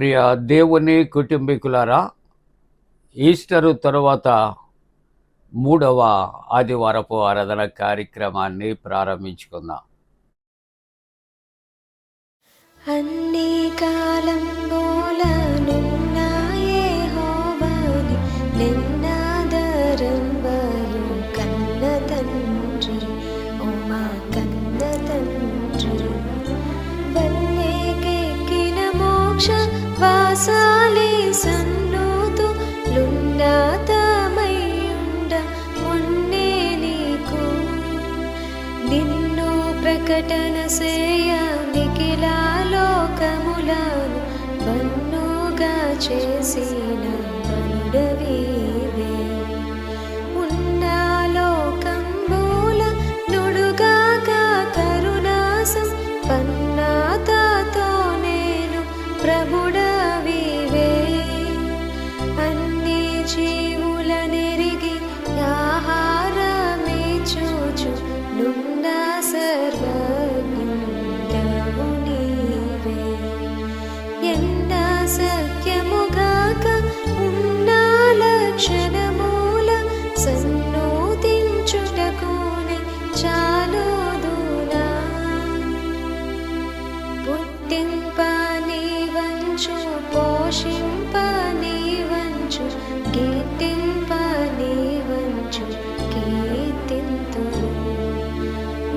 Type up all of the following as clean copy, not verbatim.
ప్రియ దేవుని కుటుంబీకులారా, ఈస్టరు తరువాత 3వ ఆదివారపు ఆరాధన కార్యక్రమాన్ని ప్రారంభించుకుందాం. అన్ని కాలంబోలనున్న యెహోవాని నిన్నాదరంబరు కన్న తండ్రి, ఓ మా కన్న తండ్రి. వల్లేకెక్కిన మోక్ష వాసాలే సన్నోతు లున్నతమయ్యుండ మొన్నే నీకు నిన్ను ప్రకటన సేయ నిఖిలా లోకములను బన్నుగా చేసిన బలుడవీవే. ఉన్న లోకంబుల నుడుగాక కరుణాసం పన్నాతతో నేను ప్రభుడవీవే. అన్ని జీవుల నెరిగి ఆహారమే చూచు నున్న సర్వజ్ఞుడవు నీవే. ఎన్న సఖ్యముగాక ఉన్న లక్షణమూల సన్నోతించుటకునే చాలుదునా. పుట్టింప నీవంచు పోషింప నీవంచు కీర్తింప నీవంచు కీర్తింతును.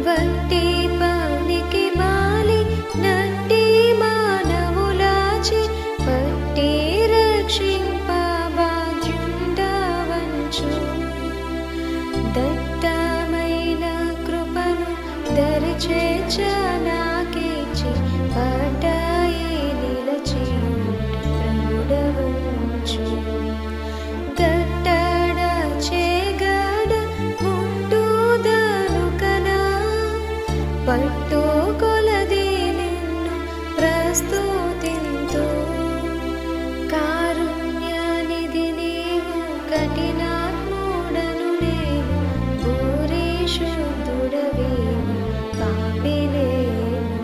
వట్టి పనికి మాలి నట్టి మానవులాచి పట్టి రక్షింప బాధ్యుండవంచు. దట్టమైన కృపను దరిచేర్చ నాకిచ్చి పటాయి నిలచి ప్రభుడవంచు. గట్టడ చేగడ ముట్టుదను కనా పట్టు కొలది నిన్ను ప్రస్తుతింతు. కారుణ్యనిధి నీవు కఠినాత్ముడను నేను భూరిశుద్ధుడవీవు పాపినేను.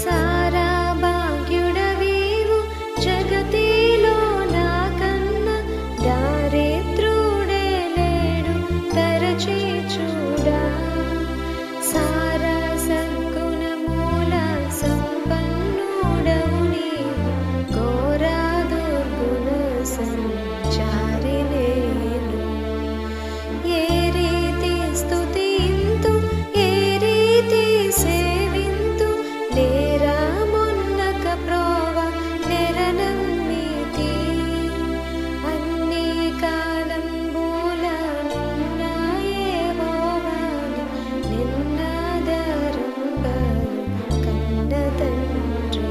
సారా భాగ్యుడవీవు జగతిలో నాకన్న దారిద్రుడే లేడు తరచి చూడా. సారా సద్గుణమూల సంపన్నుడవు నీవు ఘోరా దుర్గుణ సంచారి నేను. ఏ రీతి స్తుతింతు ఏ రీతి సేవింతు నేరమున్నక ప్రోవ నెరనమ్మితి. అన్ని కాలంబులనున్న యెహోవాని నిన్నాదరంబరు కన్న తండ్రి,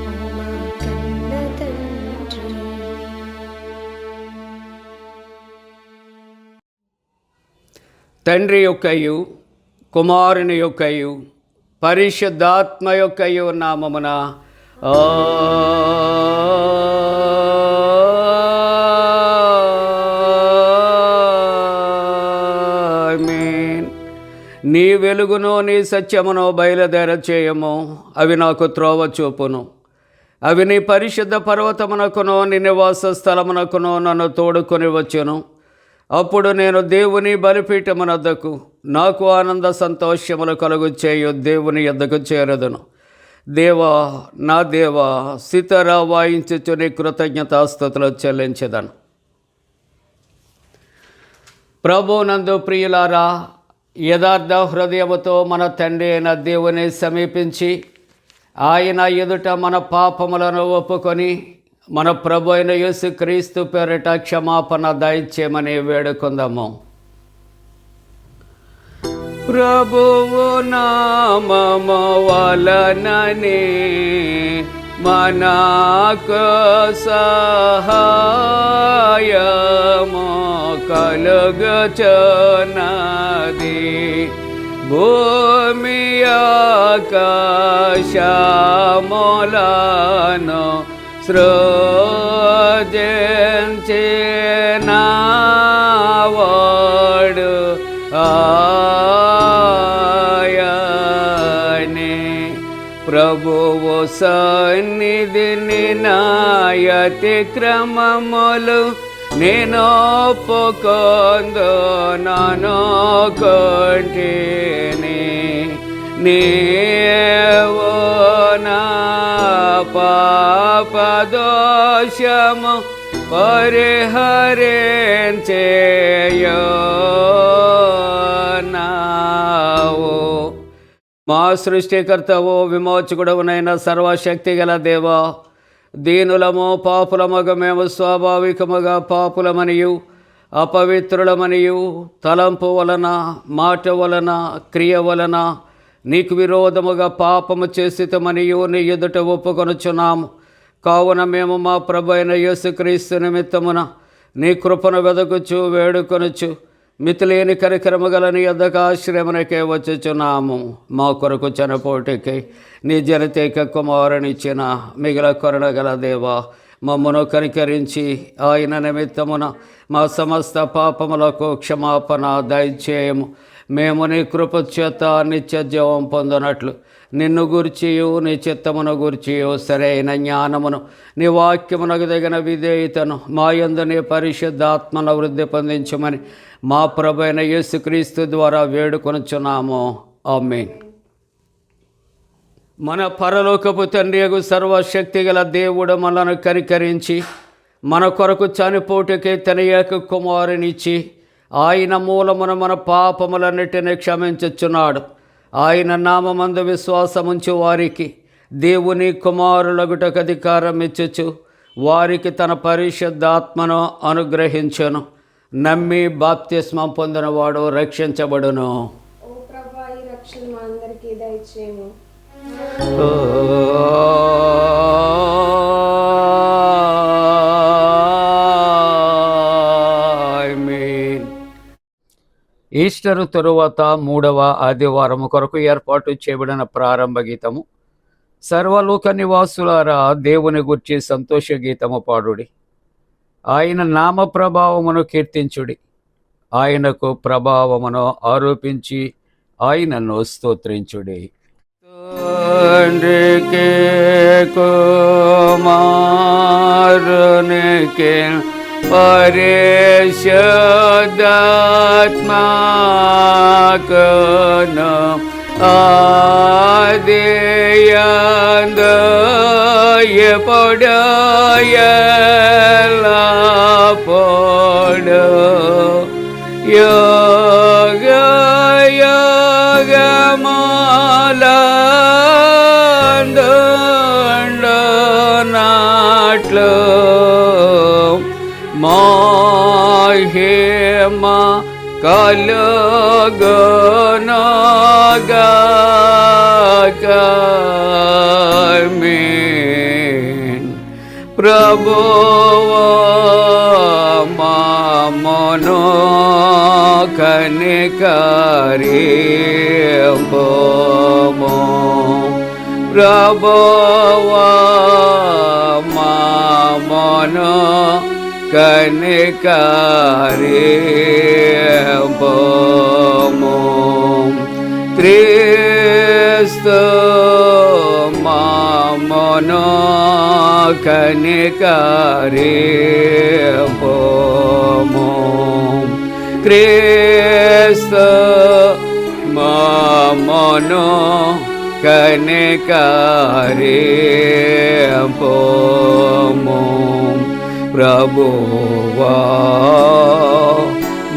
ఓ మా కన్న తండ్రి. తండ్రి యొక్కయు కుమారుని యొక్కయు పరిశుద్ధాత్మ యొక్కయు నామమున ఆమేన్. నీ వెలుగును నీ సత్యమును బయలుదేర చేయము, అవి నాకు త్రోవ చూపును. అవి నీ పరిశుద్ధ పర్వతమునకును నీ నివాస స్థలమునకును నన్ను తోడుకొని వచ్చును. అప్పుడు నేను దేవుని బలిపీఠమునద్దకు నాకు ఆనంద సంతోషములు కలుగు చేయు దేవుని యొద్దకు చేరదును. దేవా, నా దేవా, సితారా వాయించుచు నీ కృతజ్ఞతాస్తుతులు చెల్లించెదను. ప్రభువునందు ప్రియులారా, యథార్థ హృదయముతో మన తండ్రి అయిన దేవుని సమీపించి ఆయన ఎదుట మన పాపములను ఒప్పుకొని మన ప్రభు అయిన యేసుక్రీస్తు పేరిట క్షమాపణ దయచేయమని వేడుకుందాము. ప్రభువు నామము వలననే మనకు సహాయము కలుగుచున్నది. భూమి ఆకాశములను సృజించినవాడు ఆయనే. ప్రభు ప్రభువు సన్నిధిని నాయతి క్రమములు నేను ఒప్పుకొందు నన్ను కొంటిని నీవు నా పాపదోషము పరిహరించేయనావు. మా సృష్టికర్తవు విమోచకుడవునైన సర్వశక్తి గల దేవా, దీనులము పాపులమగ మేము స్వాభావికముగా పాపులమనియు అపవిత్రులమనియు తలంపు వలన మాట వలన క్రియ వలన నీకు విరోధముగా పాపము చేసితమనియు నీ ఎదుట ఒప్పుకొనుచున్నాము. కావున మేము మా ప్రభు అయిన యేసుక్రీస్తు నిమిత్తమున నీ కృపను వెదకుచు వేడుకొనుచు మితిలేని కరికరము గల నీ యొద్దకు ఆశ్రయమునకే వచ్చుచున్నాము. మా కొరకు చనిపోటికి నీ జనతేక కుమారునిచ్చిన మిగిల కరుణ గల దేవా, మమ్మను కనికరించి ఆయన నిమిత్తమున మా సమస్త పాపములకు క్షమాపణ దయచేయము. మేము నీ కృప చేత నిత్య జీవం పొందినట్లు నిన్ను గూర్చియు నీ చిత్తమును గూర్చియు సరైన జ్ఞానమును నీ వాక్యమునకు తగిన విధేయతను మా యందు నీ పరిశుద్ధాత్మను వృద్ధి పొందించమని మా ప్రభు అయిన యేసుక్రీస్తు ద్వారా వేడుకొనుచున్నాము. ఆమేన్. మన పరలోకపు తండ్రియగు సర్వశక్తి గల దేవుడు మనను కనికరించి మన కొరకు చనిపోటుకే తన ఏక కుమారునిచ్చి ఆయన మూలమున మన పాపములన్నిటిని క్షమించుచున్నాడు. ఆయన నామమందు విశ్వాసముంచు వారికి దేవుని కుమారులగుటకు అధికారం ఇచ్చుచు వారికి తన పరిశుద్ధాత్మను అనుగ్రహించును. నమ్మి బాప్తిస్మం పొందినవాడు రక్షించబడును. ఓ ప్రభువా, ఈ రక్షణ మా అందరికీ దయచేయము. ఈస్టర్ తరువాత 3వ ఆదివారము కొరకు ఏర్పాటు చేయబడిన ప్రారంభ గీతము. సర్వలోక నివాసులారా, దేవుని గూర్చి సంతోష గీతము పాడుడి. ఆయన నామ ప్రభావమును కీర్తించుడి. ఆయనకు ప్రభావమును ఆరోపించి ఆయనను స్తోత్రించుడి. తండ్రికి కుమారునికి పరిశుద్ధాత్మకును ఆదియందు ఎప్పుడు ఎల్లప్పుడు యుగ యుగములందుండునట్లు మహిమ కలుగునుగాక. ఆమేన్. ప్రభువా మమ్మును కనికరింపుము. ప్రభువా మమ్మును కనికరింపుము. క్రీస్తు మమ్మును కనికరింపుము. క్రీస్తు మమ్మును కనికరింపుము. ప్రభువా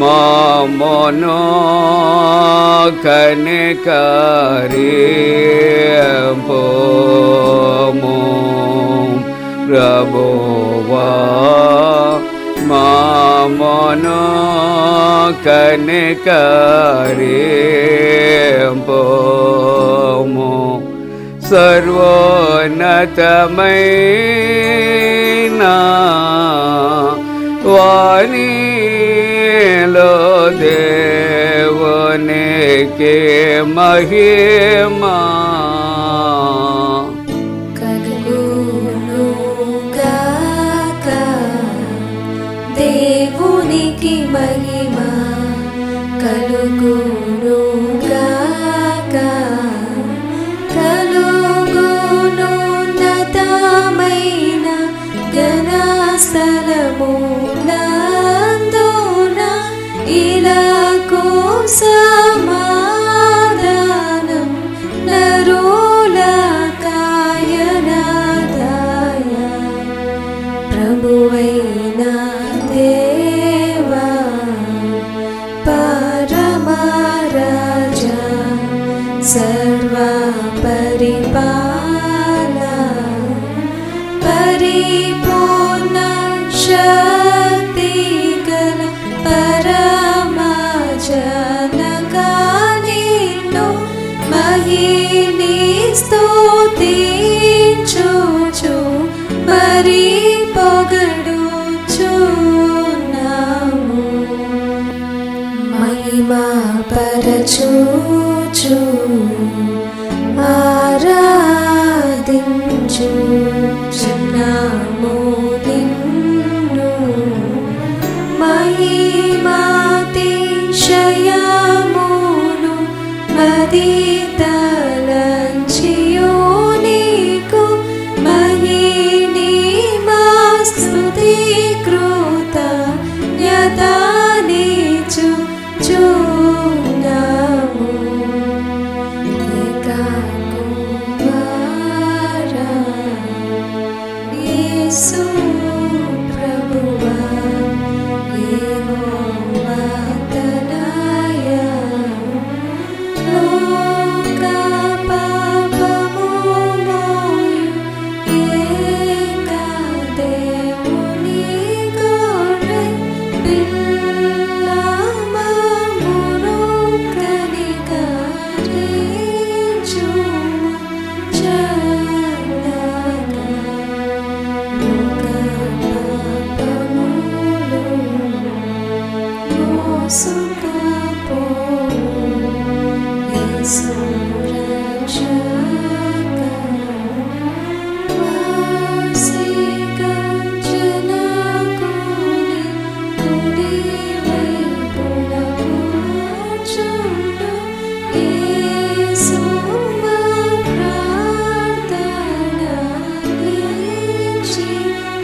మమ్మును కనికరింపుము. ప్రభువా మమ్మును కనికరింపుము. సర్వోన్నతమైన వానిలో దేవునికి మహిమా కలుగునుగాక. దేవునికి మహిమ కలుగునుగాక. కలుగునుగాక. స్థలమునందున ఇలాకు సమాధానం నరుల కాయనాదాయ ప్రభువైన దేవా పరమరాజా సర్వ పరిపాలా పరిపూర్ణ శక్తి గల పరమజనకా నిన్ను మహిని స్తుతించుచు మరి పొగడుచున్నాము మహిమా పరచుచు ఆరాధించుచున్నాము నిన్ను మహిమాతిశయమును మదితలంచియు నీకు మహిని మా స్తుతి కృతజ్ఞతానిచుచున్నాము ఏకకుమారా యేసు ప్రభువా యెహోవా తనయా లోక పాపము మోయు ఏక దేవుని గొర్రె పిల్ల మమ్మును కనికరించుము చల్లగా లోక పాపములు మోసుకపోవు యేసు రక్షక వాసిక జనకుని కుడి వైపున కూర్చుండు యేసు మా ప్రార్థన నిలిచి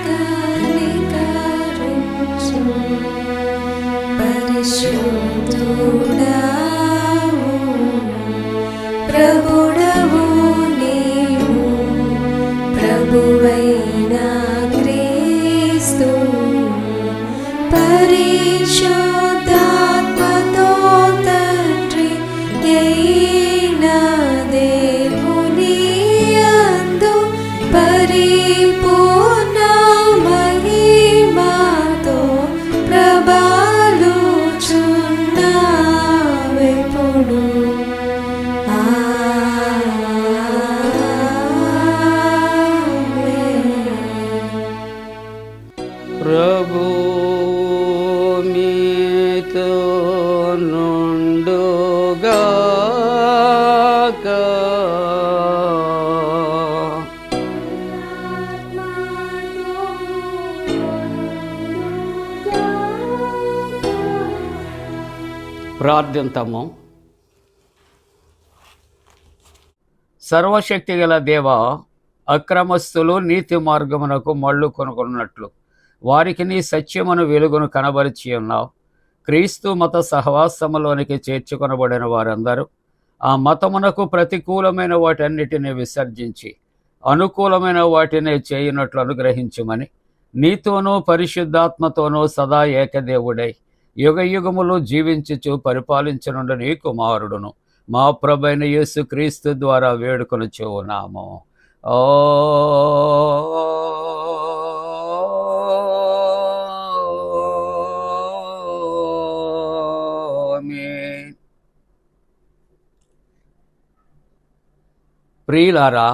కనికరించు పరిశుద్ధుడావు ప్రభుడవు నీవు ప్రభువైన క్రీస్తు పరిశుద్ధాత్మతో తండ్రి అయిన దేవుని యందు పరిపూర్ణ మహిమతో ప్రభాలుచున్నావెప్పుడు ప్రభు మీతో నుండుగాక. ప్రార్థింతము. సర్వశక్తి గల దేవ, అక్రమస్తులు నీతి మార్గమునకు మళ్ళు కొనుక్కున్నట్లు వారికి నీ సత్యమును వెలుగును కనబరిచి ఉన్నావు. క్రీస్తు మత సహవాసములోనికి చేర్చుకొనబడిన వారందరూ ఆ మతమునకు ప్రతికూలమైన వాటన్నిటిని విసర్జించి అనుకూలమైన వాటిని చేయునట్లు అనుగ్రహించుమని నీతోనూ పరిశుద్ధాత్మతోనూ సదా ఏకదేవుడై యుగ యుగములు జీవించుచు పరిపాలించనుండు నీ కుమారుడును మా ప్రభైన యేసు క్రీస్తు ద్వారా వేడుకొనుచు ఉన్నాము. ఆమేన్. ప్రియులారా,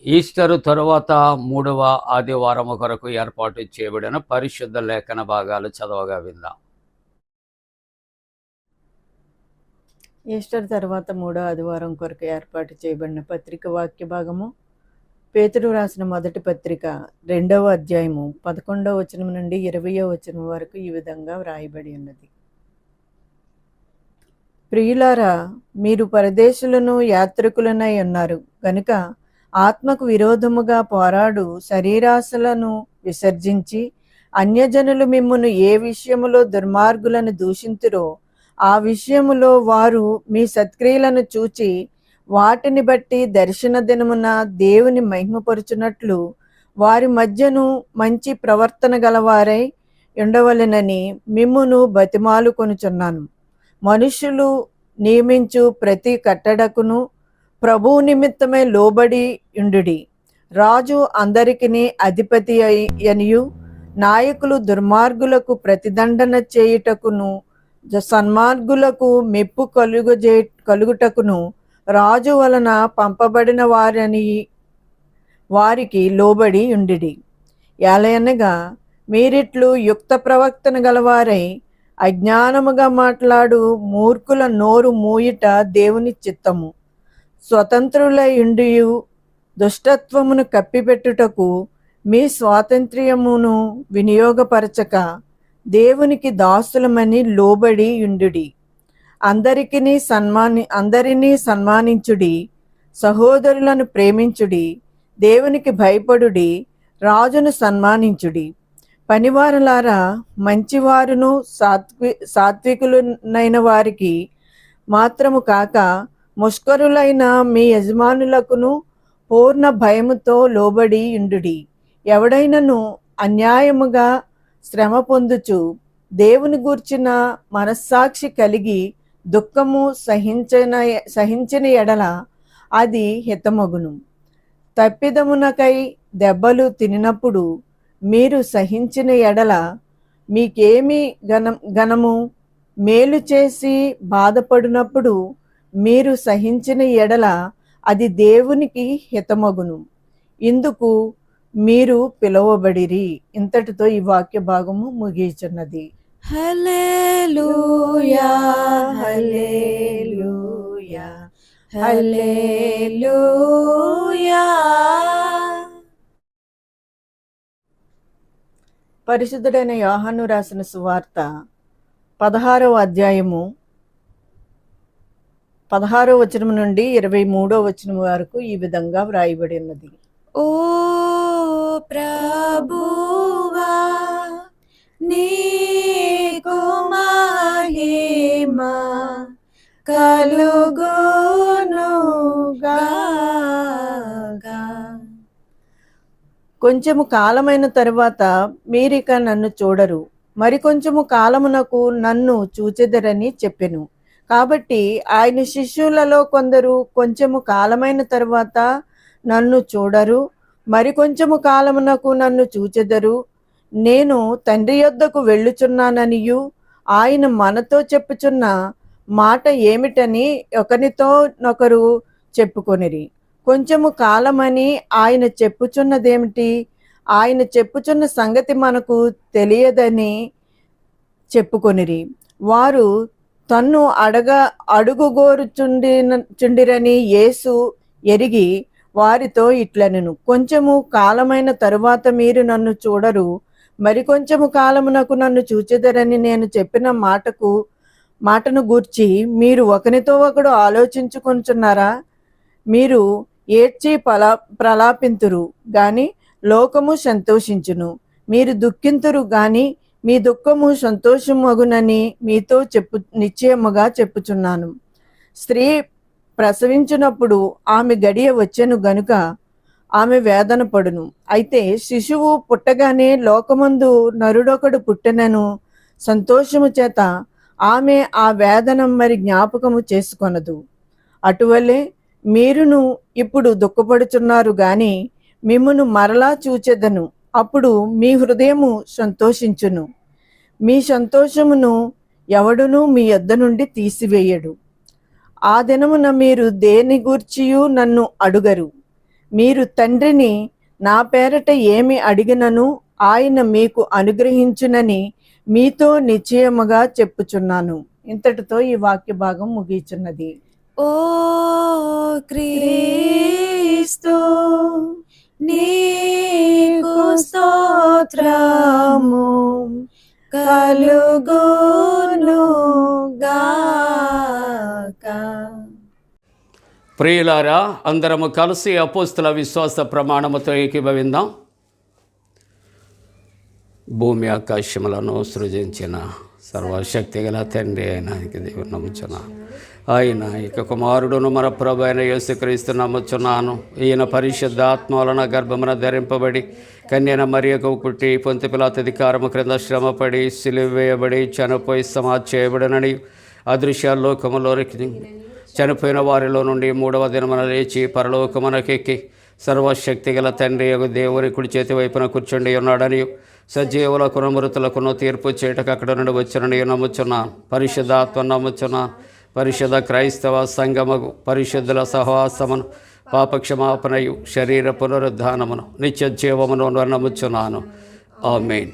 ఈస్టరు తరువాత 3వ ఆదివారము కొరకు ఏర్పాటు చేయబడిన పరిశుద్ధ లేఖన భాగాలు చదవగా విందాం. ఈస్టర్ తర్వాత 3వ ఆదివారం కొరకు ఏర్పాటు చేయబడిన పత్రిక వాక్య భాగము పేతురు రాసిన మొదటి పత్రిక 2వ అధ్యాయము 11వ వచనం నుండి 20వ వచనం వరకు ఈ విధంగా వ్రాయబడి ఉన్నది. ప్రియులారా, మీరు పరదేశులను యాత్రికులనై ఉన్నారు గనుక ఆత్మకు విరోధముగా పోరాడు శరీరాశలను విసర్జించి అన్యజనులు మిమ్మును ఏ విషయములో దుర్మార్గులను దూషింతురో ఆ విషయములో వారు మీ సత్క్రియలను చూచి వాటిని బట్టి దర్శన దినమున దేవుని మహిమపరుచున్నట్లు వారి మధ్యను మంచి ప్రవర్తన గలవారై ఉండవలెనని మిమ్మును బతిమాలు కొనుచున్నాను. మనుషులు నియమించు ప్రతి కట్టడకును ప్రభువు నిమిత్తమే లోబడి ఉండుడి. రాజు అందరికిని అధిపతి అనియు నాయకులు దుర్మార్గులకు ప్రతిదండన చేయుటకును సన్మార్గులకు మెప్పు కలుగుటకును రాజు వలన పంపబడిన వారికి లోబడి ఉండిడి. ఏలయనగా మీరిట్లు యుక్త ప్రవక్తన గలవారై అజ్ఞానముగా మాట్లాడు మూర్ఖుల నోరు మూయుట దేవుని చిత్తము. స్వతంత్రులై ఉండియు దుష్టత్వమును కప్పిపెట్టుటకు మీ స్వాతంత్ర్యమును వినియోగపరచక దేవునికి దాసులమని లోబడి ఉండుడి. అందరినీ సన్మానించుడి. సహోదరులను ప్రేమించుడి. దేవునికి భయపడుడి. రాజును సన్మానించుడి. పనివారులారా, మంచివారును సాత్వికులైన వారికి మాత్రము కాక ముష్కరులైన మీ యజమానులకును పూర్ణ భయముతో లోబడి ఉండుడి. ఎవడైనను అన్యాయముగా శ్రమ పొందుచు దేవుని గూర్చిన మనస్సాక్షి కలిగి దుఃఖము సహించిన ఎడల అది హితమగును. తప్పిదమునకై దెబ్బలు తినినప్పుడు మీరు సహించిన ఎడల మీకేమి ఘనము? మేలు చేసి బాధపడినప్పుడు మీరు సహించిన ఎడల అది దేవునికి హితమగును. ఇందుకు మీరు పిలువబడిరి. ఇంతటితో ఈ వాక్య భాగము ముగియుచున్నది. హల్లెలూయా హల్లెలూయా హల్లెలూయా. పరిశుద్ధుడైన యోహాను రాసిన సువార్త 16వ అధ్యాయము 16వ వచనం నుండి 23వ వచనం వరకు ఈ విధంగా వ్రాయబడి ఉన్నది. ఓ ప్రభువా, నీకు మహిమ కలుగునుగాక. కొంచెము కాలమైన తరువాత మీరిక నన్ను చూడరు, మరికొంచెము కాలమునకు నన్ను చూచెదరని చెప్పెను. కాబట్టి ఆయన శిష్యులలో కొందరు కొంచెము కాలమైన తరువాత నన్ను చూడరు, మరికొంచెము కాలమునకు నన్ను చూచెదరు, నేను తండ్రి యొద్దకు వెళ్ళుచున్నాననియు ఆయన మనతో చెప్పుచున్న మాట ఏమిటని ఒకరితో నొకరు చెప్పుకొనిరి. కొంచెము కాలమని ఆయన చెప్పుచున్నదేమిటి? ఆయన చెప్పుచున్న సంగతి మనకు తెలియదని చెప్పుకొనిరి. వారు తన్ను అడుగుగోరుచుండిరని యేసు ఎరిగి వారితో ఇట్లనెను, కొంచెము కాలమైన తరువాత మీరు నన్ను చూడరు, మరికొంచెము కాలమునకు నన్ను చూచెదరని నేను చెప్పిన మాటను గూర్చి మీరు ఒకరితో ఒకడు ఆలోచించుకొంచున్నారా? మీరు ఏడ్చి ప్రలాపింతురు గాని లోకము సంతోషించును, మీరు దుఃఖింతురు గాని మీ దుఃఖము సంతోషమగునని మీతో నిశ్చయముగా చెప్పుచున్నాను. స్త్రీ ప్రసవించినప్పుడు ఆమె గడియ వచ్చెను గనుక ఆమె వేదన పడును. అయితే శిశువు పుట్టగానే లోకమందు నరుడొకడు పుట్టెనను సంతోషము చేత ఆమె ఆ వేదన మరి జ్ఞాపకము చేసుకొనదు. అటువలే మీరును ఇప్పుడు దుఃఖపడుచున్నారు గాని మిమ్మును మరలా చూచెదను, అప్పుడు మీ హృదయము సంతోషించును. మీ సంతోషమును ఎవడునూ మీ యొద్ద నుండి తీసివేయడు. ఆ దినమున మీరు దేని గూర్చియు నన్ను అడుగరు. మీరు తండ్రిని నా పేరట ఏమి అడిగినను ఆయన మీకు అనుగ్రహించునని మీతో నిశ్చయముగా చెప్పుచున్నాను. ఇంతటితో ఈ వాక్య భాగం ముగిచున్నది. ఓ క్రీస్తు, నీకు స్తోత్రము కలుగునుగాక. ప్రియులారా, అందరము కలిసి అపోస్తుల విశ్వాస ప్రమాణముతో ఏకీభవిందాం. భూమి ఆకాశములను సృజించిన సర్వశక్తి గల తండ్రి అయిన దేవుని నమ్ముచున్నాను. ఆయన ఇక కుమారుడును మన ప్రభు అయిన యేసుక్రీస్తు నమ్ముచున్నాను. ఈయన పరిశుద్ధ ఆత్మ వలన గర్భమున ధరింపబడి కన్యన మరియకు పుట్టి పొంతి పిలాతు అధికారము క్రింద శ్రమపడి సిలువ వేయబడి చనిపోయి సమాధి చేయబడినని అదృశ్య లోకములోనికి చనిపోయిన వారిలో నుండి మూడవ దినమున లేచి పరలోకమునకెక్కి సర్వశక్తి గల తండ్రి యొక్క దేవుని కుడి చేతి వైపున కూర్చుండి ఉన్నాడని సజీవులకును మృతులకును తీర్పు చేయటకు అక్కడ నుండి వచ్చినని నమ్ముచున్నాను. పరిశుద్ధాత్మ నమ్ముచున్నాను. పరిశుద్ధ క్రైస్తవ సంగమగు పరిశుద్ధుల సహవాసమును పాపక్షమాపణయు శరీర పునరుద్ధానమును నిత్య జీవమును నమ్ముచున్నాను. ఆమేన్.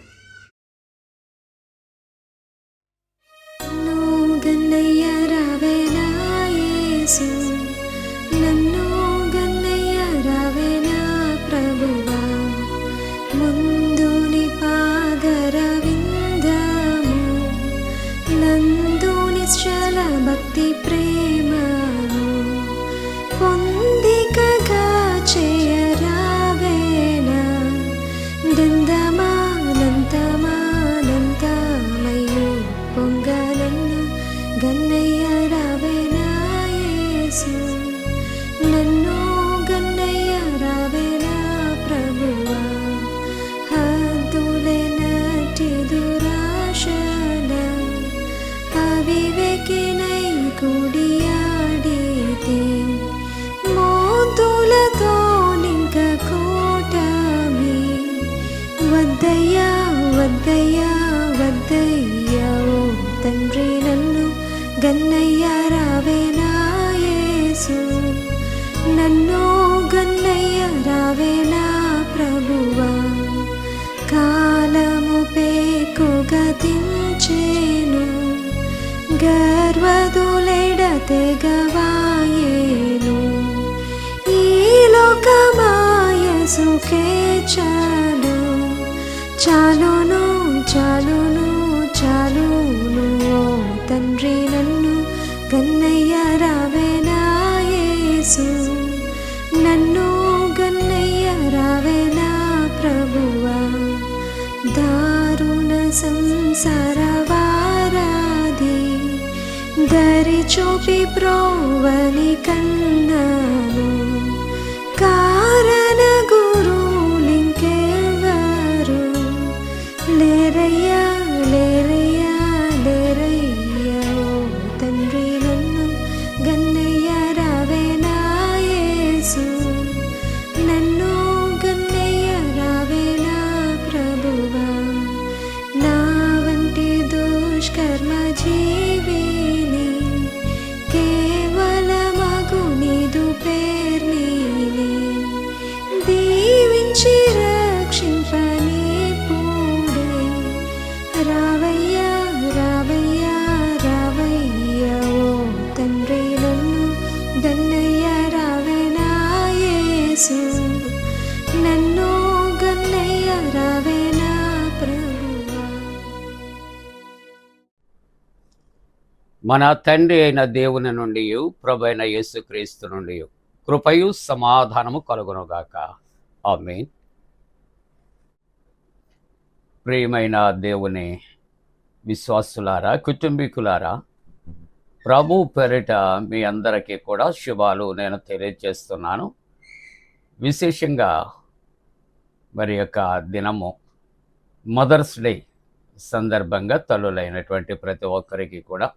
భక్తి ప్రేమను పొందికగా చేయరావేనా దందమానంతమానంతమయు పొంగనన్ను గన్నయ్య రావేనా యేసు నన్ను గన్నయ్య రావేనా ప్రభువా హద్దులేనట్టి దురాశల అవివేకినై కుడియాడితే మోతులతో నింక కూటమి వద్దయ్యా వద్దయ్యా వద్దయ్యా ఓ తండ్రి నన్ను గన్నయ్య రావేనా యేసు నన్ను గన్నయ్య రావేనా ప్రభువా కాలము పేకు గతించేను గర్వదులెడతెగవాయేను ఈ లోకమాయ సుఖే చాలు చాలును చాలును చాలును ఓ తండ్రి నన్ను గన్నయ్య రావేనా యేసు నన్ను గన్నయ్య రావేనా ప్రభువా దారుణ సంసారవారాది దరి చూపి ప్రోవని కన్నాను కారణ గురులింకెవరు లేరయ్యా లేరయ్యా లేరయ్యా ఓ తండ్రి నన్ను గన్నయ్య రావేనా యేసు నన్ను గన్నయ్య రావేనా ప్రభువా నా వంటి దుష్కర్మ జీవిని కేవలమగు నీదు పేర్నిని దీవించి రక్షింపని పూడే రావయ్యా రావయ్యా రావయ్యా ఓ తండ్రి నన్ను గన్నయ్య రావేనా యేసు నన్ను గన్నయ్య రావేనా ప్రభువా. మన తండ్రి అయిన దేవుని నుండి ప్రభు అయిన యేసుక్రీస్తు నుండి కృపయు సమాధానము కలుగునుగాక. ఆమేన్. ప్రియమైన దేవుని విశ్వాసులారా, కుటుంబీకులారా, ప్రభు పేరిట మీ అందరికీ కూడా శుభాలు నేను తెలియజేస్తున్నాను. విశేషంగా మరి యొక్క దినము మదర్స్ డే సందర్భంగా తల్లులైనటువంటి ప్రతి ఒక్కరికి కూడా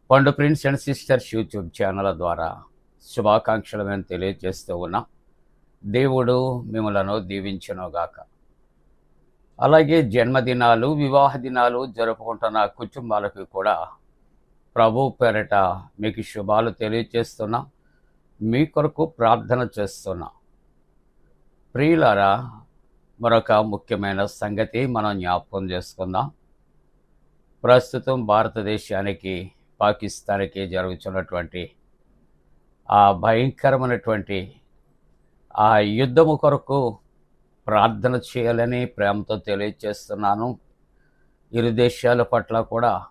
పండు prince and sisters YouTube channel ద్వారా శుభాకాంక్షలు మేము తెలియజేస్తూ ఉన్నాం. దేవుడు మిమ్మలను దీవించునుగాక. అలాగే జన్మదినాలు, వివాహ దినాలు జరుపుకుంటున్న కుటుంబాలకు కూడా ప్రభు పేరిట మీకు శుభాలు తెలియజేస్తున్నా, మీ కొరకు ప్రార్థన చేస్తున్నా. ప్రియులారా, మరొక ముఖ్యమైన సంగతి మనం జ్ఞాపకం చేసుకుందాం. ప్రస్తుతం భారతదేశానికి పాకిస్తాన్కి జరుగుతున్నటువంటి ఆ భయంకరమైనటువంటి ఆ యుద్ధము కొరకు ప్రార్థన చేయాలని ప్రేమతో తెలియజేస్తున్నాను. ఇరు దేశాల పట్ల కూడా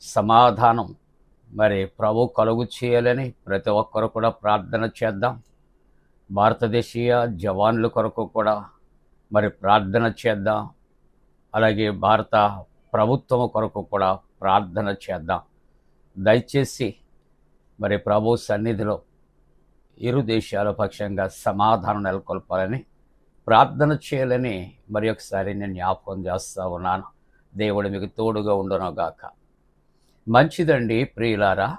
సమాధానం మరి ప్రభు కలుగు చేయాలని ప్రతి ఒక్కరు కూడా ప్రార్థన చేద్దాం. భారతదేశీయ జవాన్ల కొరకు కూడా మరి ప్రార్థన చేద్దాం. అలాగే భారత ప్రభుత్వం కొరకు కూడా ప్రార్థన చేద్దాం. దయచేసి మరి ప్రభు సన్నిధిలో ఇరు దేశాల పక్షంగా సమాధానం నెలకొల్పాలని ప్రార్థన చేయాలని మరి ఒకసారి నేను జ్ఞాపకం చేస్తూ ఉన్నాను. దేవుడు మీకు తోడుగా ఉండునుగాక. మంచిదండి ప్రియులారా,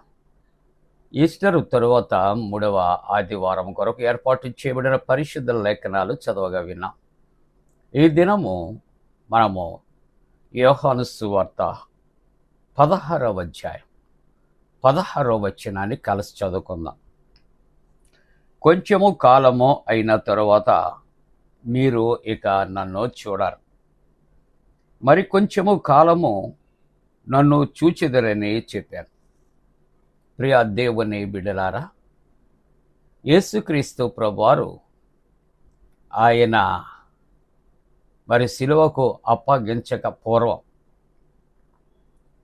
ఈస్టర్ తరువాత 3వ ఆదివారం కొరకు ఏర్పాటు చేయబడిన పరిశుద్ధ లేఖనాలు చదవగా విన్నాం. ఈ దినము మనము యోహాను సువార్త 16వ అధ్యాయం 16వ వచనాన్ని కలిసి చదువుకుందాం. కొంచెము కాలము అయిన తరువాత మీరు ఇక నన్ను చూడరు, మరి కొంచెము కాలము నన్ను చూచెదరని చెప్పాను. ప్రియ దేవుని బిడ్డలారా, యేసుక్రీస్తు ప్రభువారు ఆయన మరి సిలువకు అప్పగించక పూర్వం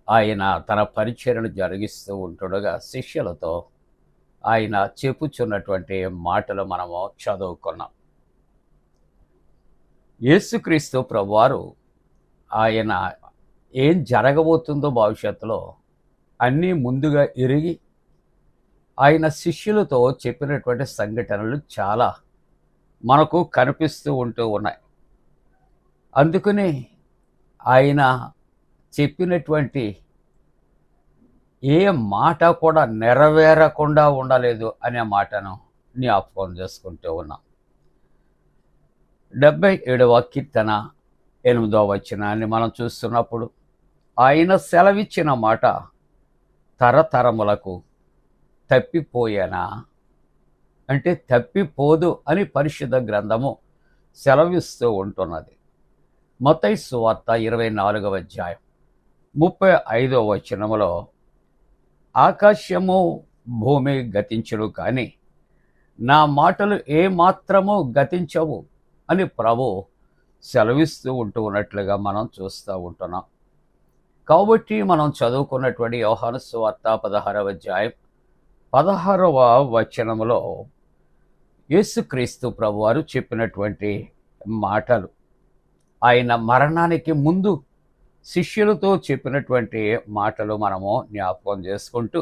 ఆయన తన పరిచర్యను జరిగిస్తూ ఉంటుండగా శిష్యులతో ఆయన చెప్పుచున్నటువంటి మాటలు మనము చదువుకున్నాం. యేసుక్రీస్తు ప్రభువారు ఆయన ఏం జరగబోతుందో భవిష్యత్తులో అన్నీ ముందుగా ఎరిగి ఆయన శిష్యులతో చెప్పినటువంటి సంఘటనలు చాలా మనకు కనిపిస్తూ ఉంటూ ఉన్నాయి. అందుకని ఆయన చెప్పినటువంటి ఏ మాట కూడా నెరవేరకుండా ఉండలేదు అనే మాటను జ్ఞాపకం చేసుకుంటూ ఉన్నాం. 77వ కీర్తన 8వ వచనాన్ని మనం చూస్తున్నప్పుడు ఆయన సెలవిచ్చిన మాట తరతరములకు తప్పిపోయేనా అంటే తప్పిపోదు అని పరిశుద్ధ గ్రంథము సెలవిస్తూ ఉంటున్నది. మత్తయి సువార్త 24వ అధ్యాయం 35వ వచనములో ఆకాశము భూమి గతించును కానీ నా మాటలు ఏ మాత్రము గతించవు అని ప్రభు సెలవిస్తూ ఉన్నట్లుగా మనం చూస్తూ ఉంటున్నాం. కాబట్టి మనం చదువుకున్నటువంటి యోహాను సువార్త 16వ అధ్యాయం 16వ వచనములో యేసుక్రీస్తు ప్రభువారు చెప్పినటువంటి మాటలు ఆయన మరణానికి ముందు శిష్యులతో చెప్పినటువంటి మాటలు మనము జ్ఞాపకం చేసుకుంటూ,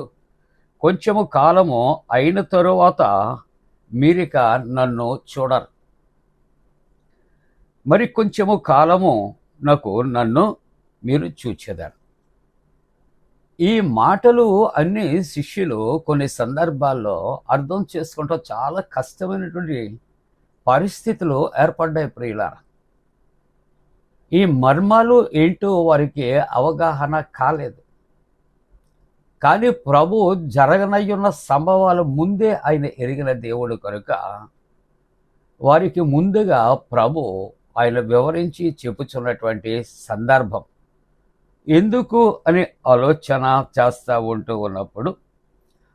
కొంచెము కాలము అయిన తరువాత మీరిక నన్ను చూడరు, మరి కొంచెము కాలము నన్ను మీరు చూచెదరు. ఈ మాటలు అన్ని శిష్యులు కొన్ని సందర్భాల్లో అర్థం చేసుకుంటూ చాలా కష్టమైనటువంటి పరిస్థితులు ఏర్పడ్డాయి ప్రియులారా. ఈ మర్మాలు ఏంటో వారికి అవగాహన కాలేదు. కానీ ప్రభు జరగనయ్యున్న సంభవాలు ముందే ఆయన ఎరిగిన దేవుడు కనుక వారికి ముందుగా ప్రభు ఆయన వివరించి చెప్పుచున్నటువంటి సందర్భం ఎందుకు అని ఆలోచన చేస్తూ ఉంటూ ఉన్నప్పుడు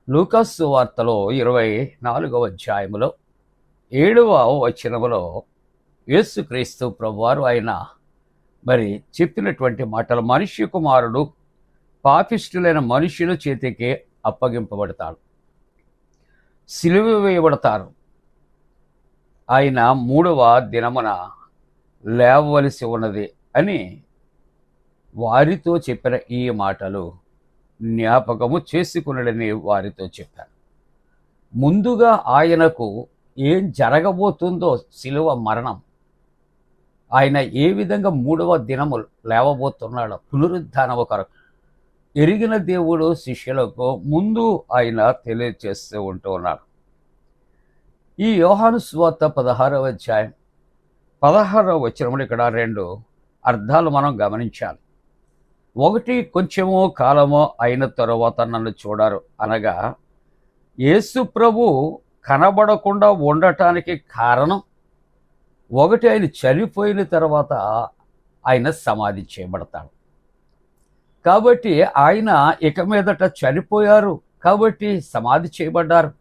లూకాసు సువార్తలో 24వ అధ్యాయములో 7వ వచనములో యేసుక్రీస్తు ప్రభువారు ఆయన మరి చెప్పినటువంటి మాటలు, మనిషి కుమారుడు పాపిష్టులైన మనుషుల చేతికి అప్పగింపబడతాడు, సిలువ వేయబడతారు, ఆయన 3వ దినమున లేవవలసి ఉన్నది అని వారితో చెప్పిన ఈ మాటలు జ్ఞాపకము చేసుకునడని వారితో చెప్పారు. ముందుగా ఆయనకు ఏం జరగబోతుందో సిలువ మరణం, ఆయన ఏ విధంగా 3వ దినము లేవబోతున్నాడో పునరుద్ధానము కొరకు ఎరిగిన దేవుడు శిష్యులకు ముందు ఆయన తెలియజేస్తూ ఉంటూ ఉన్నాడు. ఈ యోహాను సువార్త 16వ అధ్యాయం 16వ వచనములు ఇక్కడ 2 అర్థాలు మనం గమనించాలి. ఒకటి, కొంచెమో కాలమో అయిన తరువాత నన్ను చూడరు అనగా యేసు ప్రభు కనబడకుండా ఉండటానికి కారణం ఒకటి, ఆయన చనిపోయిన తర్వాత ఆయన సమాధి చేయబడతాడు. కాబట్టి ఆయన ఇక మీదట చనిపోయారు కాబట్టి సమాధి చేయబడ్డారు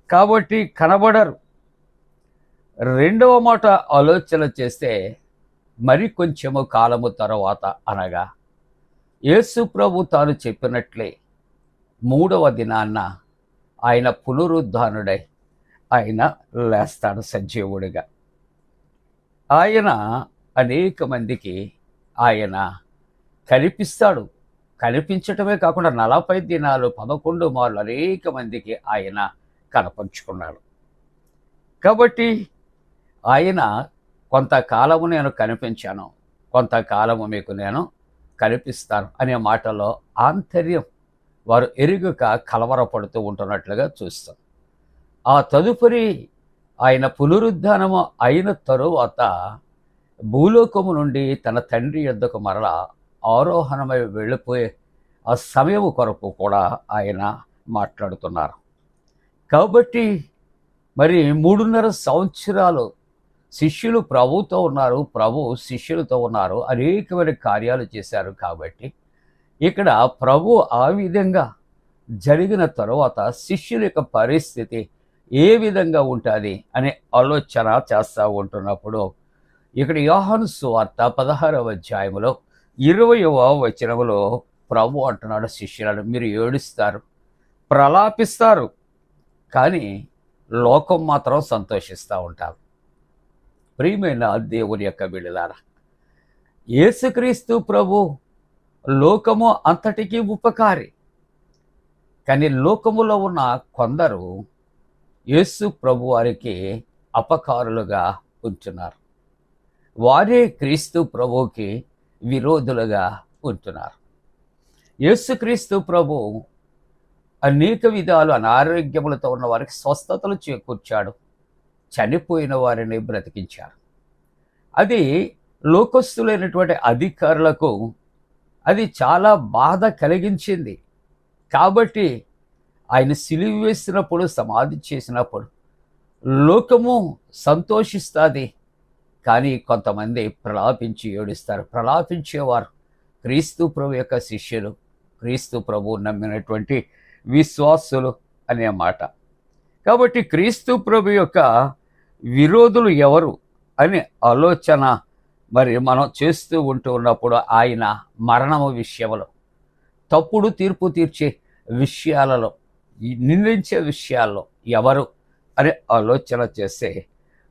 కాబట్టి కనబడరు. రెండవ మాట ఆలోచన చేస్తే మరి కొంచెము కాలము తర్వాత అనగా యేసు ప్రభు తాను చెప్పినట్లే 3వ దినాన్న ఆయన పునరుద్ధానుడై ఆయన లేస్తాడు సజీవుడిగా. ఆయన అనేక మందికి ఆయన కనిపిస్తాడు. కనిపించటమే కాకుండా 40 దినాలు 11 మార్లు అనేక మందికి ఆయన కనపరుచుకున్నాడు. కాబట్టి ఆయన కొంతకాలము నేను కనిపించాను, కొంతకాలము మీకు నేను కనిపిస్తాను అనే మాటలో ఆంతర్యం వారు ఎరుగక కలవరపడుతూ ఉంటున్నట్లుగా చూస్తాం. ఆ తదుపరి ఆయన పునరుద్ధానము అయిన తరువాత భూలోకము నుండి తన తండ్రి యొద్దకు మరలా ఆరోహణమై వెళ్ళిపోయే ఆ సమయము కొరకు కూడా ఆయన మాట్లాడుతున్నారు. కాబట్టి మరి 3.5 సంవత్సరాలు శిష్యులు ప్రభుతో ఉన్నారు, ప్రభు శిష్యులతో ఉన్నారు, అనేకమైన కార్యాలు చేశారు. కాబట్టి ఇక్కడ ప్రభు ఆ విధంగా జరిగిన తరువాత శిష్యుల యొక్క పరిస్థితి ఏ విధంగా ఉంటుంది అనే ఆలోచన చేస్తూ ఉంటున్నప్పుడు ఇక్కడ యోహాను సువార్త 16వ అధ్యాయంలో 20వ వచనములో ప్రభు అంటున్నాడు, శిష్యులను మీరు ఏడుస్తారు, ప్రలాపిస్తారు, కానీ లోకం మాత్రం సంతోషిస్తూ ఉంటారు. ప్రియమైన దేవుని యొక్క బిడ్డలారా, యేసుక్రీస్తు ప్రభు లోకము అంతటికీ ఉపకారి. కానీ లోకములో ఉన్న కొందరు యేసు ప్రభు వారికి అపకారులుగా ఉంటున్నారు. వారే క్రీస్తు ప్రభువుకి విరోధులుగా ఉంటున్నారు. యేసుక్రీస్తు ప్రభు అనేక విధాలు అనారోగ్యములతో ఉన్న వారికి స్వస్థతలు చేకూర్చాడు, చనిపోయిన వారిని బ్రతికించారు. అది లోకస్తులైనటువంటి అధికారులకు అది చాలా బాధ కలిగించింది. కాబట్టి ఆయన సిలువ వేసినప్పుడు, సమాధి చేసినప్పుడు లోకము సంతోషిస్తుంది, కానీ కొంతమంది ప్రలాపించి ఏడుస్తారు. ప్రలాపించేవారు క్రీస్తు ప్రభు యొక్క శిష్యులు, క్రీస్తు ప్రభు నమ్మినటువంటి విశ్వాసులు అనే మాట. కాబట్టి క్రీస్తు ప్రభు యొక్క విరోధులు ఎవరు అనే ఆలోచన మరి మనం చేస్తూ ఉంటూ ఉన్నప్పుడు ఆయన మరణము విషయంలో, తప్పుడు తీర్పు తీర్చే విషయాలలో, నిందించే విషయాల్లో ఎవరు అనే ఆలోచన చేస్తే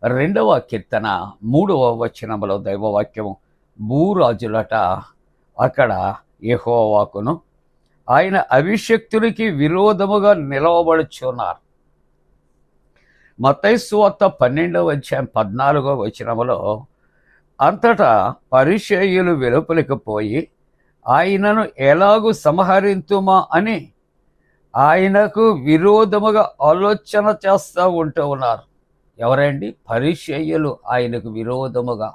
2వ కీర్తన 3వ వచనములో దైవవాక్యము, భూరాజులట అక్కడ యెహోవాకును ఆయన అభిషక్తునికి విరోధముగా నిలవబడుచున్నారు. మత్తయి సువార్త 12వ అధ్యాయం 14వ వచనములో అంతటా పరిసయ్యులు వెలుపలికి పోయి ఆయనను ఎలాగూ సంహరింతుమా అని ఆయనకు విరోధముగా ఆలోచన చేస్తూ ఉంటూ ఉన్నారు. ఎవరండి? పరిసయ్యులు ఆయనకు విరోధముగా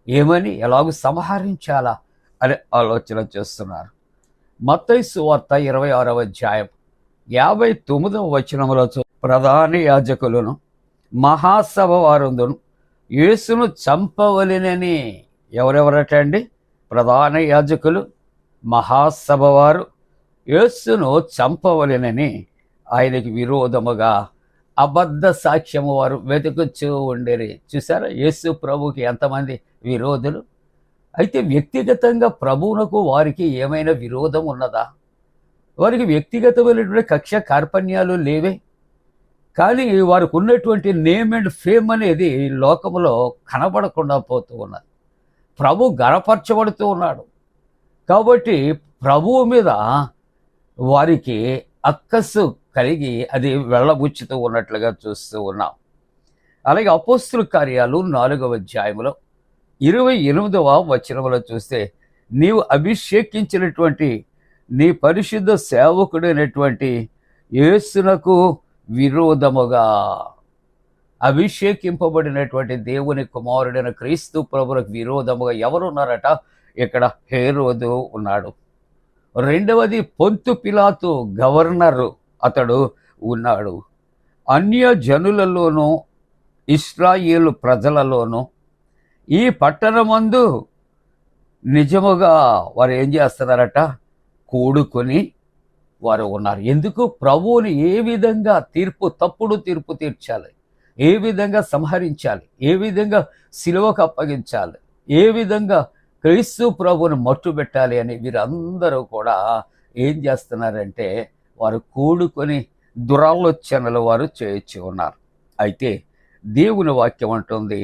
ఏమని, ఎలాగూ సంహరించాలా అని ఆలోచన చేస్తున్నారు. మత్తయి సువార్త 26వ అధ్యాయం 59వ వచనములో ప్రధాన యాజకులను మహాసభ వారందును యేసును చంపవలెనని, ఎవరెవరటండి? ప్రధాన యాజకులు, మహాసభ వారు యేసును చంపవలెనని ఆయనకి విరోధముగా అబద్ధ సాక్ష్యము వారు వెతుకుచూ ఉండేరి. చూసారా యేసు ప్రభుకి ఎంతమంది విరోధులు? అయితే వ్యక్తిగతంగా ప్రభువునకు వారికి ఏమైనా విరోధం ఉన్నదా? వారికి వ్యక్తిగతమైనటువంటి కక్ష కార్పణ్యాలు లేవే. కానీ వారికి ఉన్నటువంటి నేమ్ అండ్ ఫేమ్ అనేది లోకములో కనబడకుండా పోతూ ఉన్నది. ప్రభు గణపరచబడుతూ ఉన్నాడు. కాబట్టి ప్రభువు మీద వారికి అక్కసు కలిగి అది వెళ్ళబుచ్చుతూ ఉన్నట్లుగా చూస్తూ ఉన్నాం. అలాగే అపోస్తుల కార్యాలు 4వ అధ్యాయంలో 28వ వచనములో చూస్తే, నీవు అభిషేకించినటువంటి నీ పరిశుద్ధ సేవకుడైనటువంటి యేసునకు విరోధముగా, అభిషేకింపబడినటువంటి దేవుని కుమారుడైన క్రీస్తు ప్రభువుకు విరోధముగా ఎవరున్నారట? ఇక్కడ హేరోదు ఉన్నాడు. 2వది పొంతు పిలాతు గవర్నరు, అతడు ఉన్నాడు. అన్య జనులలోనూ ఇశ్రాయేలు ప్రజలలోనూ ఈ పట్టణమందు నిజముగా వారు ఏం చేస్తున్నారట? కూడుకొని వారు ఉన్నారు. ఎందుకు? ప్రభువుని ఏ విధంగా తప్పుడు తీర్పు తీర్చాలి, ఏ విధంగా సంహరించాలి, ఏ విధంగా సిలువకు అప్పగించాలి, ఏ విధంగా క్రీస్తు ప్రభువుని మట్టు పెట్టాలి అని వీరందరూ కూడా ఏం చేస్తున్నారంటే వారు కూడుకొని దురాలోచనలు వారు చేయించి ఉన్నారు. అయితే దేవుని వాక్యం అంటుంది,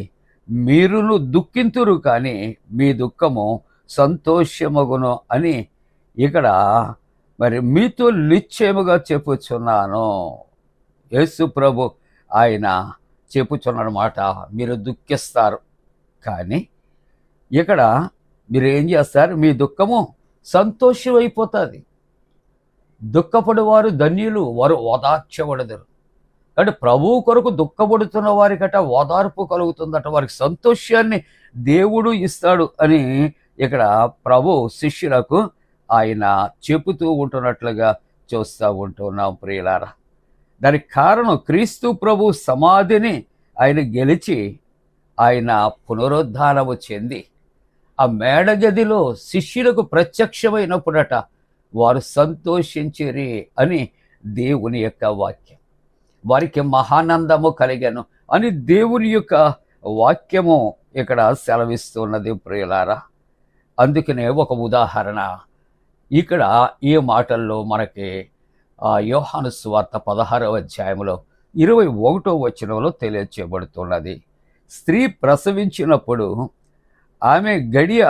మీరును దుఃఖింతురు కానీ మీ దుఃఖము సంతోషమగును అని ఇక్కడ మరి మీతో నిశ్చయముగా చెప్పుచున్నాను. యేసు ప్రభు ఆయన చెప్పుచున్నమాట. మీరు దుఃఖిస్తారు, కానీ ఇక్కడ మీరు ఏం చేస్తారు? మీ దుఃఖము సంతోషం అయిపోతుంది. దుఃఖపడు వారు ధన్యులు, వారు ఓదార్చబడదురు. అంటే ప్రభువు కొరకు దుఃఖపడుతున్న వారికట ఓదార్పు కలుగుతుందట, వారికి సంతోషాన్ని దేవుడు ఇస్తాడు అని ఇక్కడ ప్రభు శిష్యులకు ఆయన చెబుతూ ఉంటున్నట్లుగా చూస్తూ ఉంటున్నాం ప్రియులారా. దానికి కారణం క్రీస్తు ప్రభు సమాధిని ఆయన గెలిచి ఆయన పునరుద్ధానము చెంది ఆ మేడగదిలో శిష్యులకు ప్రత్యక్షమైనప్పుడట వారు సంతోషించిరి అని దేవుని యొక్క వాక్యం. వారికి మహానందము కలిగెను అని దేవుని యొక్క వాక్యము ఇక్కడ సెలవిస్తున్నది ప్రియులారా. అందుకనే ఒక ఉదాహరణ ఇక్కడ ఈ మాటల్లో మనకి యోహాను సువార్త 16వ అధ్యాయంలో 21వ వచనంలో తెలియచేయబడుతున్నది. స్త్రీ ప్రసవించినప్పుడు ఆమె గడియ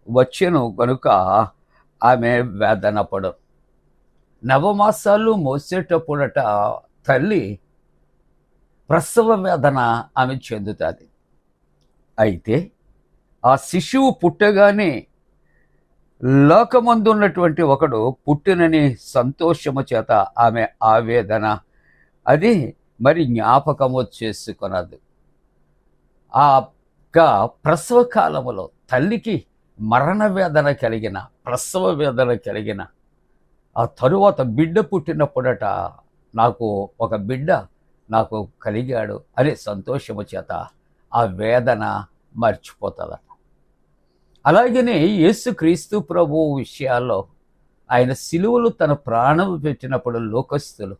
వచ్చెను కనుక ఆమె వేదనపడు. నవమాసాలు మోసేటప్పుడట తల్లి ప్రసవ వేదన ఆమె చెందుతుంది. అయితే ఆ శిశువు పుట్టగానే లోకమందు ఉన్నటువంటి ఒకడు పుట్టినని సంతోషము చేత ఆమె ఆవేదన అది మరి జ్ఞాపకము చేసుకున్నది. ఆ ప్రసవ కాలములో తల్లికి మరణ వేదన కలిగిన, ప్రసవ వేదన కలిగిన ఆ తరువాత బిడ్డ పుట్టినప్పుడట నాకు ఒక బిడ్డ నాకు కలిగాడు అనే సంతోషము చేత ఆ వేదన మర్చిపోతుందట. అలాగనే యేసుక్రీస్తు ప్రభు విషయాల్లో ఆయన సిలువలు తన ప్రాణం పెట్టినప్పుడు లోకస్తులు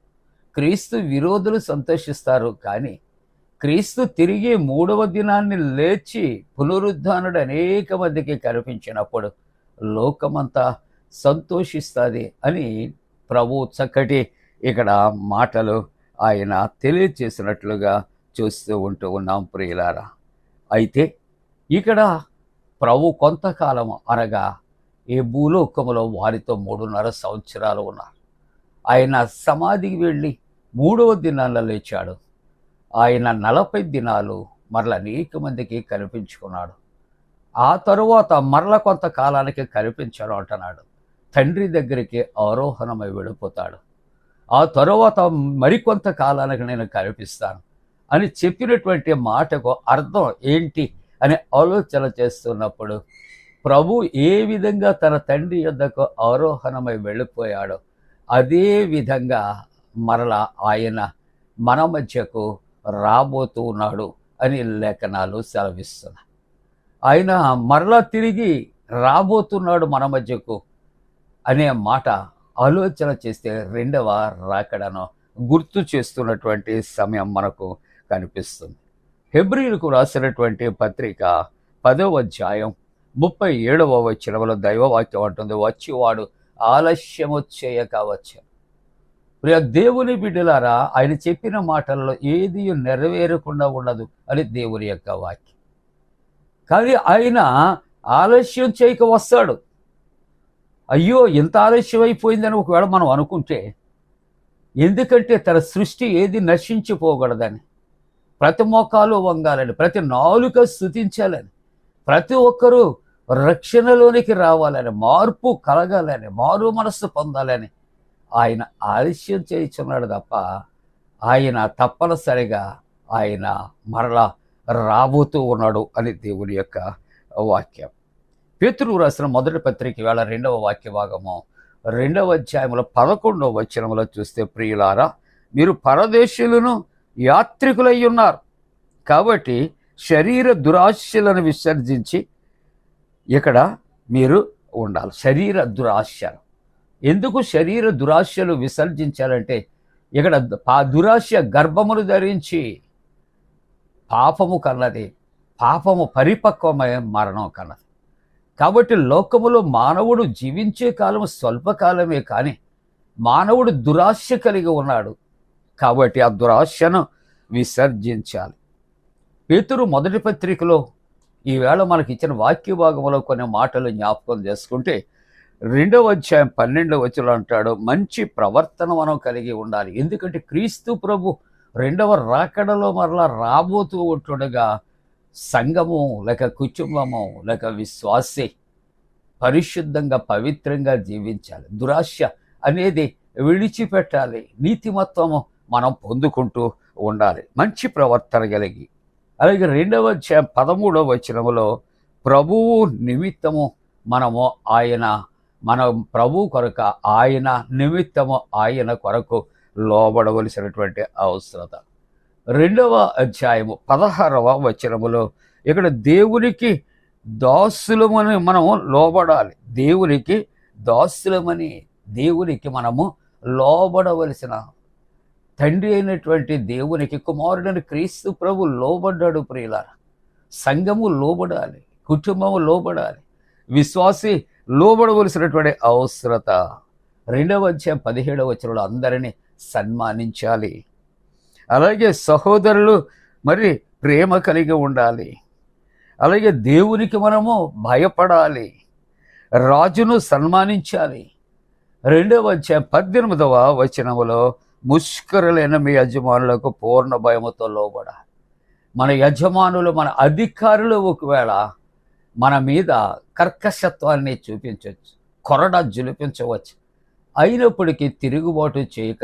క్రీస్తు విరోధులు సంతోషిస్తారు, కానీ క్రీస్తు తిరిగి 3వ దినాన్ని లేచి పునరుద్ధానుడు అనేక మందికి కనిపించినప్పుడు లోకమంతా సంతోషిస్తుంది అని ప్రభు చక్కటి ఇక్కడ మాటలు ఆయన తెలియచేసినట్లుగా చూస్తూ ఉంటూ ఉన్నాం ప్రియులారా. అయితే ఇక్కడ ప్రభు కొంతకాలం అనగా ఈ భూలోకములో వారితో 3.5 సంవత్సరాలు ఉన్నారు. ఆయన సమాధికి వెళ్ళి 3వ దినాల్లో లేచాడు. ఆయన 40 దినాలు మరల అనేక మందికి కనిపించుకున్నాడు. ఆ తరువాత మరల కొంతకాలానికి కనిపించాడు అంటున్నాడు. తండ్రి దగ్గరికి ఆరోహణమై వెళ్ళిపోతాడు. ఆ తరువాత మరికొంత కాలానికి నేను కనిపిస్తాను అని చెప్పినటువంటి మాటకు అర్థం ఏంటి అని ఆలోచన చేస్తున్నప్పుడు ప్రభు ఏ విధంగా తన తండ్రి యొద్దకు ఆరోహణమై వెళ్ళిపోయాడో అదే విధంగా మరలా ఆయన మన మధ్యకు రాబోతూ ఉన్నాడు అని లేఖనాలు సెలవిస్తున్నాయి. ఆయన మరలా తిరిగి రాబోతున్నాడు మన మధ్యకు అనే మాట ఆలోచన చేస్తే 2వ రాకడను గుర్తు చేస్తున్నటువంటి సమయం మనకు కనిపిస్తుంది. హెబ్రీయులకు రాసినటువంటి పత్రిక 10వ అధ్యాయం 37వ వచనంలో దైవవాక్యం అంటుంది, వచ్చేవాడు ఆలస్యము చేయక వచ్చాను. ప్రియ దేవుని బిడ్డలారా, ఆయన చెప్పిన మాటల్లో ఏది నెరవేరకుండా ఉండదు అని దేవుని యొక్క వాక్యం. కానీ ఆయన ఆలస్యం చేయక వస్తాడు. అయ్యో ఇంత ఆలస్యం అయిపోయిందని ఒకవేళ మనం అనుకుంటే, ఎందుకంటే తన సృష్టి ఏది నశించిపోకూడదని, ప్రతి మోకాలు వంగాలని, ప్రతి నాలుక స్తుతించాలని, ప్రతి ఒక్కరూ రక్షణలోనికి రావాలని, మార్పు కలగాలని, మారు మనస్సు పొందాలని ఆయన ఆలస్యం చేయించున్నాడు తప్ప ఆయన తప్పనిసరిగా ఆయన మరలా రాబోతూ ఉన్నాడు అని దేవుని యొక్క వాక్యం. పేతురు రాసిన మొదటి పత్రిక వేళ 2వ వాక్య భాగము 2వ అధ్యాయంలో 11వ వచనంలో చూస్తే, ప్రియులారా మీరు పరదేశులను యాత్రికులై ఉన్నారు కాబట్టి శరీర దురాశలను విసర్జించి ఇక్కడ మీరు ఉండాలి. శరీర దురాశలు ఎందుకు శరీర దురాశలు విసర్జించాలంటే, ఇక్కడ దురాశ గర్భమును ధరించి పాపము కన్నది, పాపము పరిపక్వమై మరణం కన్నది. కాబట్టి లోకములో మానవుడు జీవించే కాలం స్వల్పకాలమే, కానీ మానవుడు దురాశ కలిగి ఉన్నాడు కాబట్టి ఆ దురాశను విసర్జించాలి. పేతురు మొదటి పత్రికలో ఈవేళ మనకి ఇచ్చిన వాక్య భాగంలో కొన్ని మాటలు జ్ఞాపకం చేసుకుంటే 2వ అధ్యాయం 12వ వచనంలో అంటాడు, మంచి ప్రవర్తన మనం కలిగి ఉండాలి. ఎందుకంటే క్రీస్తు ప్రభు 2వ రాకడలో మరలా రాబోతూ ఉంటుండగా సంఘము లేక కుటుంబము లేక విశ్వాసి పరిశుద్ధంగా పవిత్రంగా జీవించాలి. దురాశ అనేది విడిచిపెట్టాలి. నీతిమత్వము మనం పొందుకుంటూ ఉండాలి, మంచి ప్రవర్తన కలిగి. అలాగే 2వ అధ్యాయం 13వ వచనములో ప్రభువు నిమిత్తము మనము మన ప్రభు కొరకు ఆయన నిమిత్తము ఆయన కొరకు లోబడవలసినటువంటి అవసరత. 2వ అధ్యాయము 16వ వచనములో ఇక్కడ దేవునికి దాసులమని మనము లోబడాలి. దేవునికి దాసులమని, దేవునికి మనము లోబడవలసిన తండ్రి అయినటువంటి దేవునికి కుమారుడని క్రీస్తు ప్రభు లోబడ్డాడు. ప్రియులారా, సంఘము లోబడాలి, కుటుంబము లోబడాలి, విశ్వాసి లోబడవలసినటువంటి అవసరత. 2వ అధ్యాయం 17వ వచనంలో అందరినీ సన్మానించాలి. అలాగే సహోదరులు మరి ప్రేమ కలిగి ఉండాలి. అలాగే దేవునికి మనము భయపడాలి, రాజును సన్మానించాలి. 2వ అధ్యాయం 18వ వచనములో ముష్కరులైన మీ యజమానులకు పూర్ణ భయముతో లోబడాలి. మన యజమానులు, మన అధికారులు ఒకవేళ మన మీద కర్కశత్వాన్ని చూపించవచ్చు, కొరడ జులిపించవచ్చు, అయినప్పటికీ తిరుగుబాటు చేయక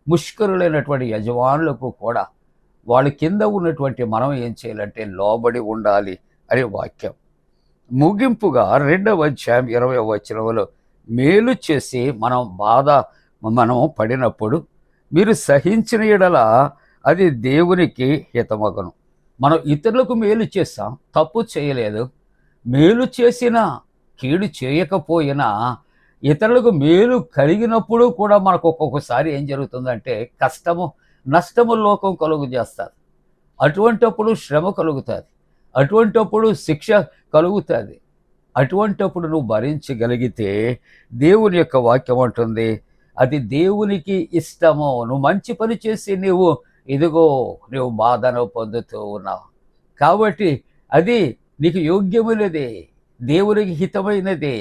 ముష్కరులైనటువంటి యజమానులకు కూడా వాళ్ళ కింద ఉన్నటువంటి మనం ఏం చేయాలంటే లోబడి ఉండాలి అనే వాక్యం. ముగింపుగా 2వ అధ్యాయం 20వ వచనంలో మేలు చేసి మనం పడినప్పుడు మీరు సహించిన ఎడల అది దేవునికి హితమగును. మనం ఇతరులకు మేలు చేస్తాం, తప్పు చేయలేదు. మేలు చేసినా కీడు చేయకపోయినా ఇతరులకు మేలు కలిగినప్పుడు కూడా మనకు ఒక్కొక్కసారి ఏం జరుగుతుందంటే కష్టము నష్టము లోకం కలుగు చేస్తుంది. అటువంటప్పుడు శ్రమ కలుగుతుంది, అటువంటప్పుడు శిక్ష కలుగుతుంది. అటువంటప్పుడు నువ్వు భరించగలిగితే దేవుని యొక్క వాక్యం అంటుంది అది దేవునికి ఇష్టము. నువ్వు మంచి పని చేసి నువ్వు బాధను పొందుతూ ఉన్నావు కాబట్టి అది నీకు యోగ్యమైనది, దేవునికి హితమైనది,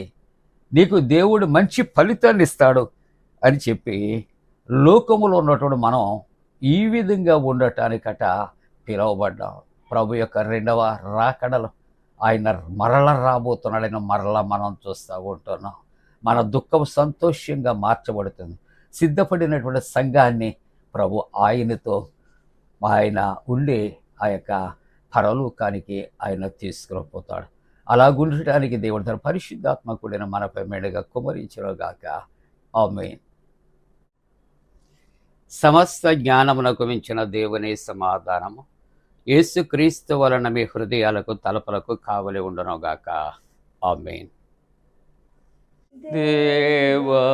నీకు దేవుడు మంచి ఫలితాన్ని ఇస్తాడు అని చెప్పి లోకములో ఉన్నటువంటి మనం ఈ విధంగా ఉండటానికట పిలువబడ్డాం. ప్రభు యొక్క 2వ రాకడలో ఆయన మరల రాబోతున్నాడని మరలా మనం చూస్తూ ఉంటున్నాం. మన దుఃఖం సంతోషంగా మార్చబడుతుంది. సిద్ధపడినటువంటి సంఘాన్ని ప్రభు ఆయనతో ఆయన ఉండి ఆ యొక్క పరలోకానికి ఆయన తీసుకుపోతాడు. అలా ఉండటానికి దేవుడు తన పరిశుద్ధాత్మ కూడిన మనపై మెండుగా కుమరించుగాక. ఆమేన్. సమస్త జ్ఞానమునకు మించిన దేవుని సమాధానము యేసుక్రీస్తు వలన మీ హృదయాలకు తలపులకు కావలి ఉండునుగాక. ఆమేన్. దేవా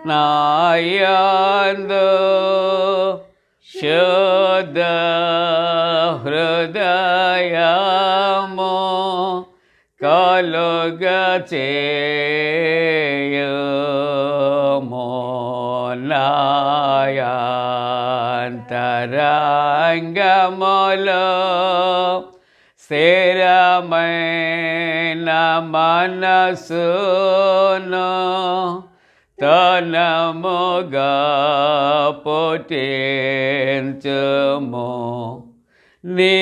నాయందు శుద్ధ హృదయము కలుగచేయుము నాయంతరంగములో స్థిరమైన మనసును తనముగా పుట్టించుము. నీ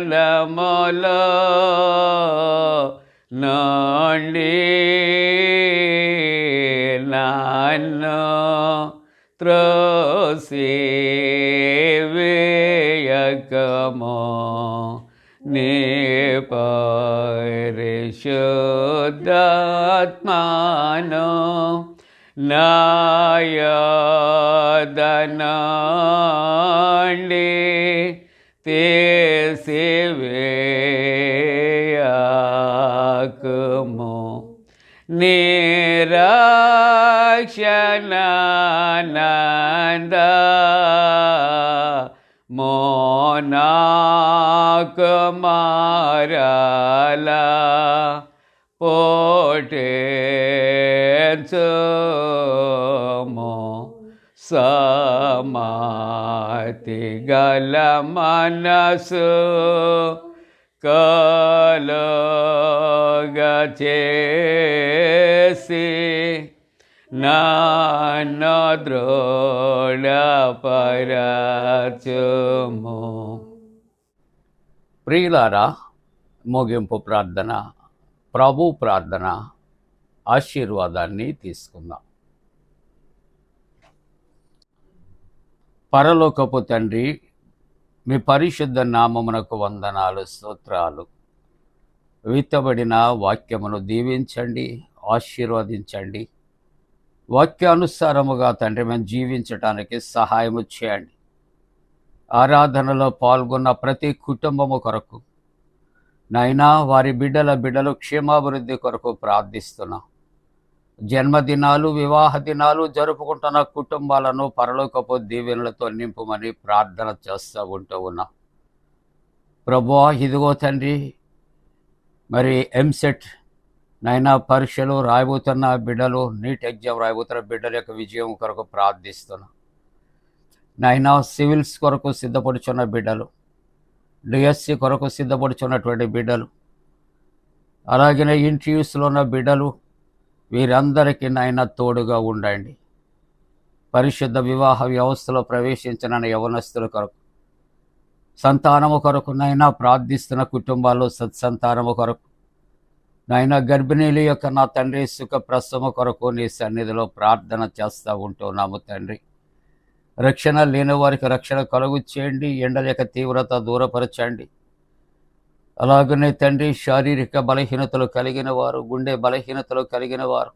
సన్నిధానములో నుండి నన్ను త్రోసివేయకము. నీ పరిశుద్ధాత్మను నాయదనండి తీసివేయకము. నిరక్షణానంద మోనాకుమారలా పోటెంచుము. సమాతి గల మనసు కలుగ చేసి నన్ను దృఢపరచుము. ప్రియులారా, ముగింపు ప్రార్థన, ప్రభు ప్రార్థన ఆశీర్వాదాన్ని తీసుకుందాం. పరలోకపు తండ్రి, మీ పరిశుద్ధ నామమునకు వందనాలు, స్తోత్రాలు. విత్తబడిన వాక్యమును దీవించండి, ఆశీర్వదించండి. వాక్యానుసారముగా తండ్రి మేము జీవించటానికి సహాయము చేయండి. ఆరాధనలో పాల్గొన్న ప్రతి కుటుంబము కొరకు నైనా వారి బిడ్డలు క్షేమాభివృద్ధి కొరకు ప్రార్థిస్తున్నాం. జన్మదినాలు, వివాహ దినాలు జరుపుకుంటున్న కుటుంబాలను పరలోకపు దీవెనలతో నింపుమని ప్రార్థన చేస్తూ ఉంటూ ఉన్నాం. ప్రభువా, ఇదిగో తండ్రి, మరి ఎంసెట్ నైనా పరీక్షలు రాయబోతున్న బిడ్డలు, నీట్ ఎగ్జామ్ రాయబోతున్న బిడ్డల యొక్క విజయం కొరకు ప్రార్థిస్తున్నాం. నైనా సివిల్స్ కొరకు సిద్ధపడుచున్న బిడ్డలు, డిఎస్సి కొరకు సిద్ధపడుచున్నటువంటి బిడ్డలు, అలాగనే ఇంటర్వ్యూస్లో ఉన్న బిడ్డలు, వీరందరికీ నాయన తోడుగా ఉండండి. పరిశుద్ధ వివాహ వ్యవస్థలో ప్రవేశించిన యవనస్తుల కొరకు, సంతానము కొరకు నైనా ప్రార్థిస్తున్న కుటుంబాల్లో సత్సంతానము కొరకు, నాయన గర్భిణీల యొక్క నా తండ్రి సుఖ ప్రసవము కొరకు నీ సన్నిధిలో ప్రార్థన చేస్తూ ఉంటున్నాము తండ్రి. రక్షణ లేని వారికి రక్షణ కలుగు చేయండి. ఎండల యొక్క తీవ్రత దూరపరచండి. అలాగనే తండ్రి, శారీరక బలహీనతలు కలిగిన వారు, గుండె బలహీనతలు కలిగిన వారు,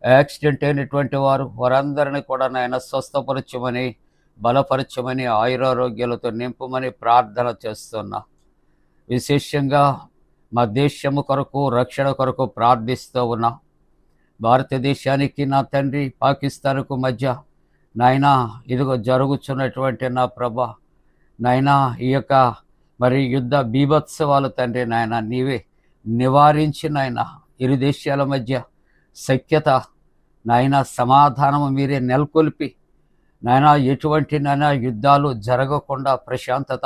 యాక్సిడెంట్ అయినటువంటి వారు, వారందరినీ కూడా నాయన స్వస్థపరచమని, బలపరచమని, ఆయురారోగ్యాలతో నింపమని ప్రార్థన చేస్తున్నా. విశేషంగా మా దేశము కొరకు, రక్షణ కొరకు ప్రార్థిస్తూ ఉన్నా. భారతదేశానికి నా తండ్రి, పాకిస్తాన్కు మధ్య నాయనా ఇదిగో జరుగుతున్నటువంటి నా ప్రభా, నాయనా ఈ యొక్క మరి యుద్ధ బీభత్సవాలు తండ్రి నాయన నీవే నివారించి నాయన ఇరు దేశాల మధ్య సఖ్యత, నాయన సమాధానము మీరే నెలకొల్పి నాయన ఎటువంటి నాయన యుద్ధాలు జరగకుండా ప్రశాంతత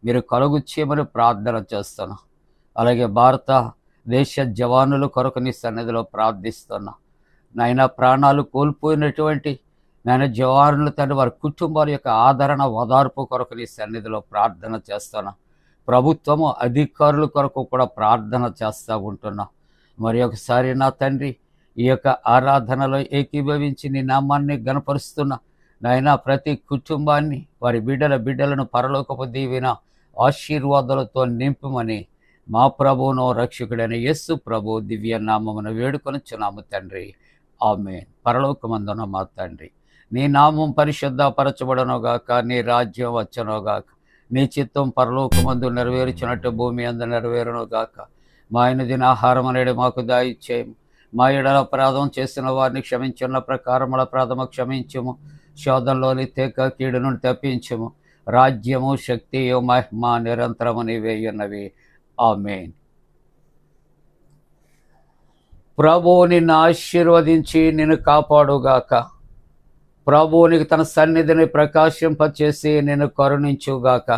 మీరు కలుగు చేయమని ప్రార్థన చేస్తున్నా. అలాగే భారతదేశ జవానుల కొరకు నీ సన్నిధిలో ప్రార్థిస్తున్నా. నాయన ప్రాణాలు కోల్పోయినటువంటి నాయన జవానులు తండ్రి, వారి కుటుంబాల యొక్క ఆదరణ, ఓదార్పు కొరకు నీ సన్నిధిలో ప్రార్థన చేస్తున్నా. ప్రభుత్వము, అధికారుల కొరకు కూడా ప్రార్థన చేస్తూ ఉంటున్నా. మరి ఒకసారి నా తండ్రి, ఈ యొక్క ఆరాధనలో ఏకీభవించి నీ నామాన్ని గణపరుస్తున్నా. నాయన ప్రతి కుటుంబాన్ని, వారి బిడ్డలను పరలోకపు దీవెన ఆశీర్వాదాలతో నింపుమని మా ప్రభువును రక్షకుడైన యేసు ప్రభు దివ్య నామమును వేడుకొనుచున్నాము తండ్రి. ఆమేన్. పరలోకమందున మా తండ్రి, నీ నామం పరిశుద్ధపరచబడనుగాక, నీ రాజ్యం వచ్చనుగాక, నీ చిత్తం పరలోకమందు నెరవేర్చినట్టు భూమి అందు నెరవేరునుగాక. మా దిన ఆహారం అనేది మాకు దయచేయము. మా ఎడల అపరాధం చేసిన వారిని క్షమించున్న ప్రకారముల అపరాధము క్షమించుము. శోధంలోని తేక కీడు నుండి తప్పించుము. రాజ్యము, శక్తియు, మహిమ నిరంతరము నీవే ఉన్నవి. ఆమేన్. ప్రభువు నిన్ను ఆశీర్వదించి నిన్ను కాపాడుగాక. ప్రభువు నీకు తన సన్నిధిని ప్రకాశింపచేసి నిన్ను కరుణించుగాక.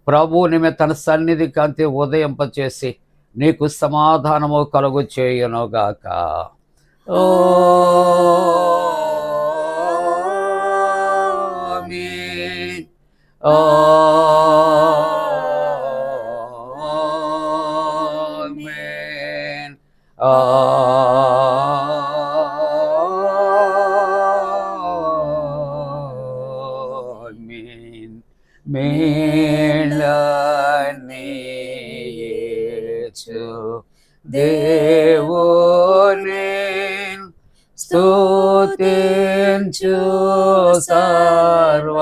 ప్రభువు నిమే తన సన్నిధి కాంతి ఉదయింపచేసి నీకు సమాధానము కలుగు చేయునుగాక. ఆమేన్. ఆమేన్. ఆమేన్. మేళనీయేచు దేవుని స్తుతించు సర్వ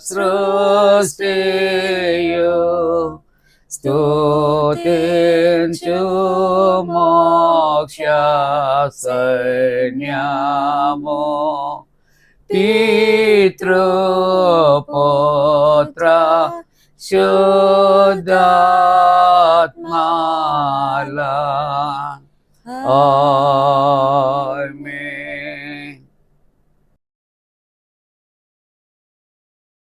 సృష్టియు, స్తుతించు మోక్ష సైన్యము, పితృపుత్ర శుద్ధాత్మల